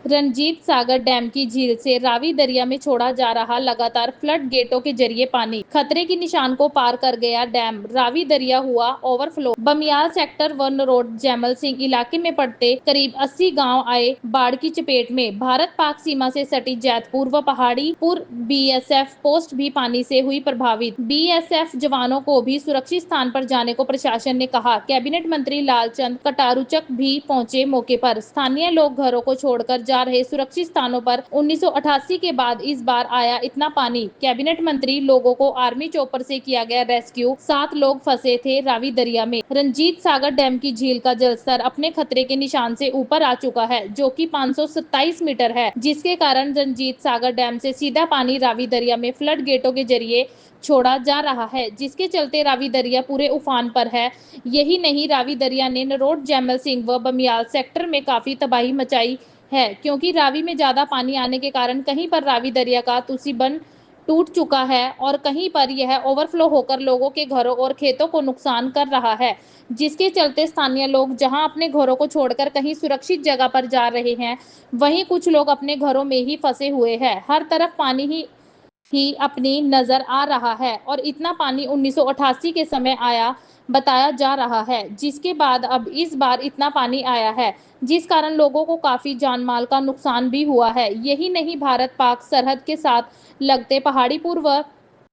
रणजीत सागर dam की झील से रावी दरिया में छोड़ा जा रहा लगातार फ्लड गेटों के जरिए पानी खतरे के निशान को पार कर गया। डैम रावी दरिया हुआ overflow. Bamiyal sector 1 road Jaimal Singh इलाके में पड़ते करीब 80 गांव आए बाढ़ की चपेट में। भारत पाक सीमा से सटी जैतपुर व पहाड़ीपुर बीएसएफ पोस्ट भी पानी से हुई प्रभावित। बीएसएफ जवानों को भी सुरक्षित स्थान पर जाने को प्रशासन ने कहा। कैबिनेट मंत्री लालचंद कटारुचक भी पहुंचे मौके पर। स्थानीय लोग घरों को छोड़कर जा रहे सुरक्षित स्थानों पर। 1988 के बाद इस बार आया इतना पानी। कैबिनेट मंत्री लोगों को आर्मी चॉपर से किया गया रेस्क्यू। 7 लोग फंसे थे रावी दरिया में। रणजीत सागर डैम की झील का जलस्तर अपने खतरे के निशान से ऊपर आ चुका है, जो कि 527 मीटर है, जिसके कारण रणजीत सागर डैम से सीधा पानी रावी दरिया में फ्लड गेटों के जरिए छोड़ा जा रहा है, जिसके चलते रावी दरिया पूरे उफान पर है। यही नहीं, रावी दरिया ने नरोट जैमल सिंह व बमियाल सेक्टर में काफी तबाही मचाई है, क्योंकि रावी में ज्यादा पानी आने के कारण कहीं पर रावी दरिया का तुसीबन टूट चुका है और कहीं पर यह ओवरफ्लो होकर लोगों के घरों और खेतों को नुकसान कर रहा है, जिसके चलते स्थानीय लोग जहां अपने घरों को छोड़कर कहीं सुरक्षित जगह पर जा रहे हैं, वहीं कुछ लोग अपने घरों में ही फंसे हुए हैं। हर तरफ पानी ही अपनी नजर आ रहा है और इतना पानी 1988 के समय आया बताया जा रहा है, जिसके बाद अब इस बार इतना पानी आया है, जिस कारण लोगों को काफी जान-माल का नुकसान भी हुआ है। यही नहीं, भारत पाक सरहद के साथ लगते पहाड़ीपुर व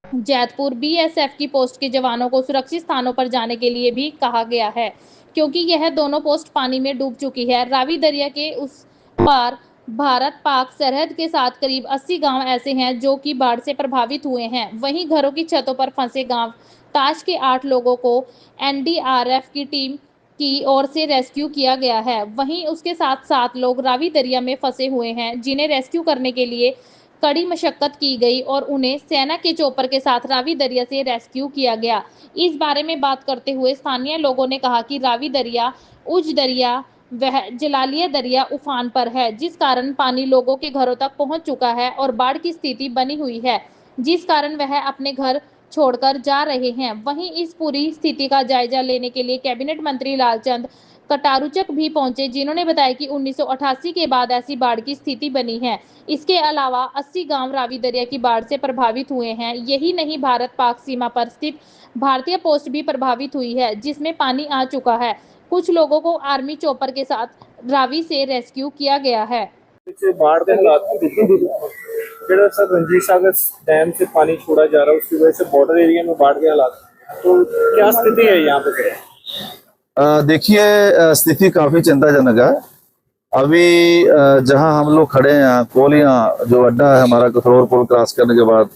जैतपुर बीएसएफ की पोस्ट के जवानों को सुरक्षित स्थानों पर जाने के लिए भी कहा गया है, क्योंकि यह दोनों पोस्ट पानी में डूब चुकी है। रावी दरिया के उस पार भारत पाक सरहद के साथ करीब 80 गांव ऐसे हैं जो कि बाढ़ से प्रभावित हुए हैं। वहीं घरों की छतों पर फंसे गांव ताश के 8 लोगों को एनडीआरएफ की टीम की ओर से रेस्क्यू किया गया है। वहीं उसके साथ 7 लोग रावी दरिया में फंसे हुए हैं, जिन्हें रेस्क्यू करने के लिए कड़ी मशक्कत की गई और उन्हें सेना के चॉपर के साथ रावी दरिया से रेस्क्यू किया गया। इस बारे में बात करते हुए स्थानीय लोगों ने कहा कि रावी दरिया, उज दरिया वह जलालिया दरिया उफान पर है, जिस कारण पानी लोगों के घरों तक पहुंच चुका है और बाढ़ की स्थिति बनी हुई है, जिस कारण वह अपने घर छोड़कर जा रहे हैं। वहीं इस पूरी स्थिति का जायजा लेने के लिए कैबिनेट मंत्री लालचंद कटारुचक भी पहुंचे, जिन्होंने बताया कि 1988 के बाद ऐसी बाढ़ की स्थिति बनी है। इसके अलावा 80 गांव रावी दरिया की बाढ़ से प्रभावित हुए हैं। यही नहीं, भारत पाक सीमा पर स्थित भारतीय पोस्ट भी प्रभावित हुई है, जिसमें पानी आ चुका है। कुछ लोगों को आर्मी चॉपर के साथ रावी से रेस्क्यू किया गया है। बाढ़ के हालात जो सर रणजीत सागर डैम से पानी छोड़ा जा रहा है, उसकी वजह से बॉर्डर एरिया में बाढ़ के हालात, तो क्या स्थिति है यहाँ पे? देखिए, स्थिति काफी चिंताजनक है। अभी जहां हम लोग खड़े हैं, कोलियां जो अड्डा है हमारा कथरौर पुल क्रॉस करने के बाद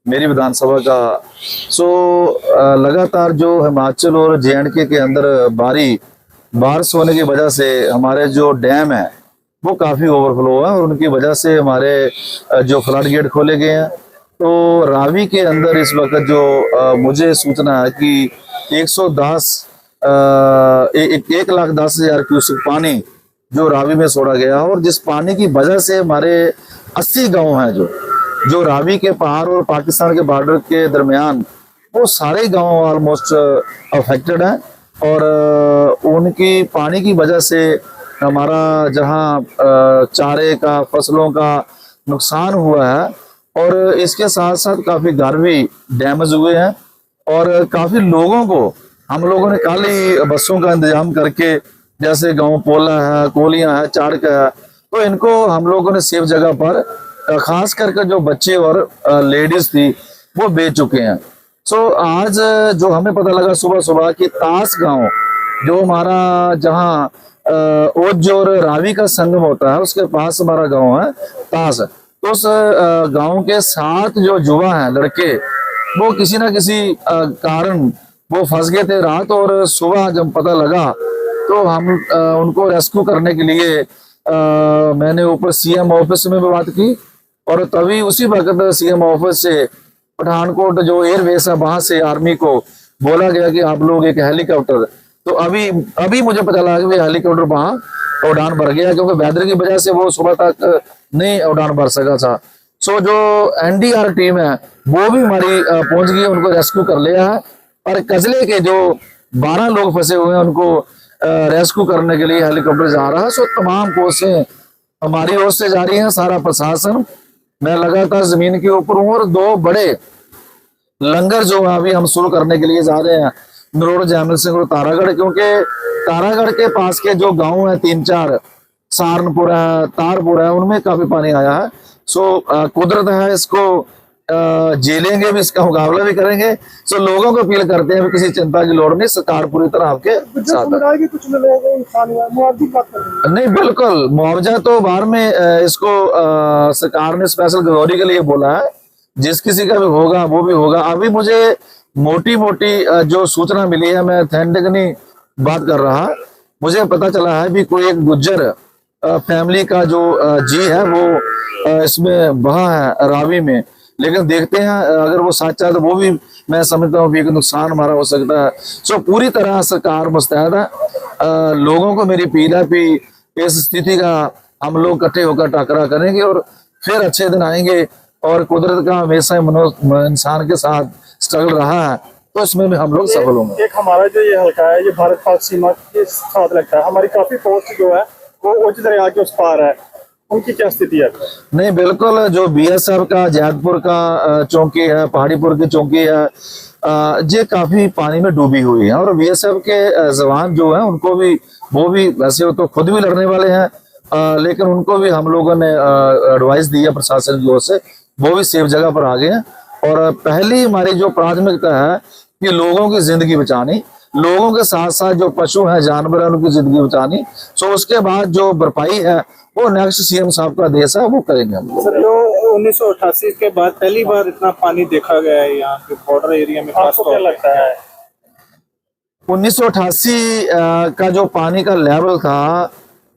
मेरी विधानसभा का, लगातार जो हिमाचल और जेएंडके के अंदर बारिश होने की वजह से हमारे जो डैम है वो काफी ओवरफ्लो है और उनकी वजह से हमारे जो फ्लड गेट खोले गए हैं। तो रावी के अंदर इस वक्त जो मुझे सूचना है कि 1,10,000 क्यूसेक पानी जो रावी में छोड़ा गया, और जिस पानी की वजह से हमारे 80 गांव हैं जो रावी के पहाड़ और पाकिस्तान के बॉर्डर के दरमियान, वो सारे गांव ऑलमोस्ट अफेक्टेड हैं और उनकी पानी की वजह से हमारा जहां चारे का, फसलों का नुकसान हुआ है और इसके साथ साथ काफी घर भी डैमेज हुए हैं और काफी लोगों को हम लोगों ने कल ही बसों का इंतजाम करके, जैसे गांव पोला है, कोलियां है, चाड़का है, तो इनको हम लोगों ने सेफ जगह पर, खास करके जो बच्चे और लेडीज थी वो भेज चुके हैं। सो आज जो हमें पता लगा सुबह सुबह कि तास गांव जो हमारा जहां ओज और रावी का संगम होता है उसके पास हमारा गांव है तास, तो उस गांव के 7 जो युवा हैं लड़के, वो किसी ना किसी कारण वो फंस गए थे रात, और सुबह जब पता लगा तो हम उनको रेस्क्यू करने के लिए मैंने ऊपर सीएम ऑफिस में भी बात की और तभी उसी वक्त सीएम ऑफिस से पठानकोट जो एयरबेस है वहां से आर्मी को बोला गया कि आप लोग एक हेलीकॉप्टर, तो अभी मुझे पता लगा कि हेलीकॉप्टर वहां उड़ान भर गया, क्योंकि वेदर की वजह से वो सुबह तक नहीं उड़ान भर सका था। सो जो एनडीआर टीम है वो भी हमारी पहुंच गई, उनको रेस्क्यू कर लिया है और कजले के जो 12 लोग फंसे हुए हैं उनको रेस्क्यू करने के लिए हेलीकॉप्टर जा रहा है। सो तमाम कोशिशें हमारी ओर से जारी है, सारा प्रशासन। मैं लगातार जमीन के ऊपर हूँ और 2 बड़े लंगर जो है अभी हम शुरू करने के लिए जा रहे हैं, नरोड़, जैमल सिंह और तारागढ़, क्योंकि तारागढ़ के पास के जो गांव है 3-4, सहारनपुर है, तारपुर है, उनमें काफी पानी आया है। सो कुदरत है, इसको झेलेंगे भी, इसका मुकाबला भी करेंगे। सो लोगों को अपील करते हैं किसी चिंता की लोड़ नहीं, सरकार पूरी तरह आपके साथ है। कुछ लोग मुआवजे की बात कर रहे हैं। नहीं, बिल्कुल मुआवजा तो बाहर में इसको सरकार ने स्पेशल गिरौरी के लिए बोला है, जिस किसी का भी होगा वो भी होगा। अभी मुझे मोटी मोटी जो सूचना मिली है, मैं अथेंटिक नहीं बात कर रहा, मुझे पता चला है भी कोई एक गुज्जर फैमिली का जो जी है वो इसमें बहा है रावी में। लेकिन देखते हैं अगर वो सच्चा है तो वो भी मैं समझता हूँ भी एक नुकसान हमारा हो सकता है। सो पूरी तरह सरकार मुस्तैद है। लोगों को मेरी अपील है कि इस स्थिति का हम लोग इकट्ठे होकर टकरा करेंगे और फिर अच्छे दिन आएंगे। और कुदरत का हमेशा इंसान के साथ स्ट्रगल रहा है, तो इसमें भी हम लोग सफल होंगे। एक हमारा जो ये हल्का है, ये भारत पाक सीमा के साथ लगता है, हमारी काफी पोस्ट जो है वो उच्च दरिया के उस पार है, उनकी क्या स्थिति है? नहीं, बिल्कुल, जो बीएसएफ का जैदपुर का चौकी है, पहाड़ीपुर की चौकी है, ये काफी पानी में डूबी हुई है। और बीएसएफ के जवान जो है उनको भी, वो भी वैसे वो तो खुद भी लड़ने वाले हैं, लेकिन उनको भी हम लोगों ने एडवाइस दी है प्रशासन की ओर से, वो भी सेफ जगह पर आ गए हैं। और पहली हमारी जो प्राथमिकता है कि लोगों की जिंदगी बचानी, लोगों के साथ साथ जो पशु हैं, जानवर हैं, उनकी जिंदगी बचानी। सो उसके बाद जो भरपाई है वो नेक्स्ट सीएम साहब का आदेश है, वो करेंगे हम लोग। सर, जो 1988 के बाद पहली बार इतना पानी देखा गया है यहाँ पे बॉर्डर एरिया में, आपको क्या लगता है? 1988 का जो पानी का लेवल था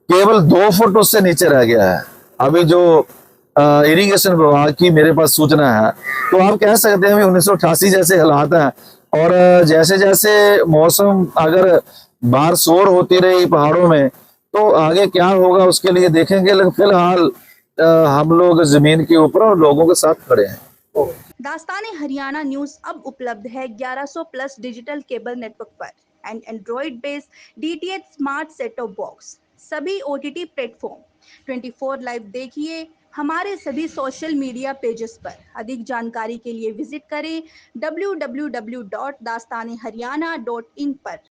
केवल 2 फुट उससे नीचे रह गया है। अभी जो इरिगेशन विभाग की मेरे पास सूचना है, तो आप कह सकते हैं 1988 जैसे हालात हैं। और जैसे जैसे मौसम अगर बाहर शोर होती रही पहाड़ों में, तो आगे क्या होगा उसके लिए देखेंगे। लेकिन फिलहाल हम लोग जमीन के ऊपर और लोगों के साथ खड़े हैं। दास्ताने हरियाणा न्यूज अब उपलब्ध है 1100 प्लस डिजिटल केबल नेटवर्क पर and Android based DTH smart set top box, सभी ओटीटी प्लेटफॉर्म। 24 लाइव देखिए हमारे सभी सोशल मीडिया पेजेस पर। अधिक जानकारी के लिए विजिट करें www.dastaneharyana.in पर।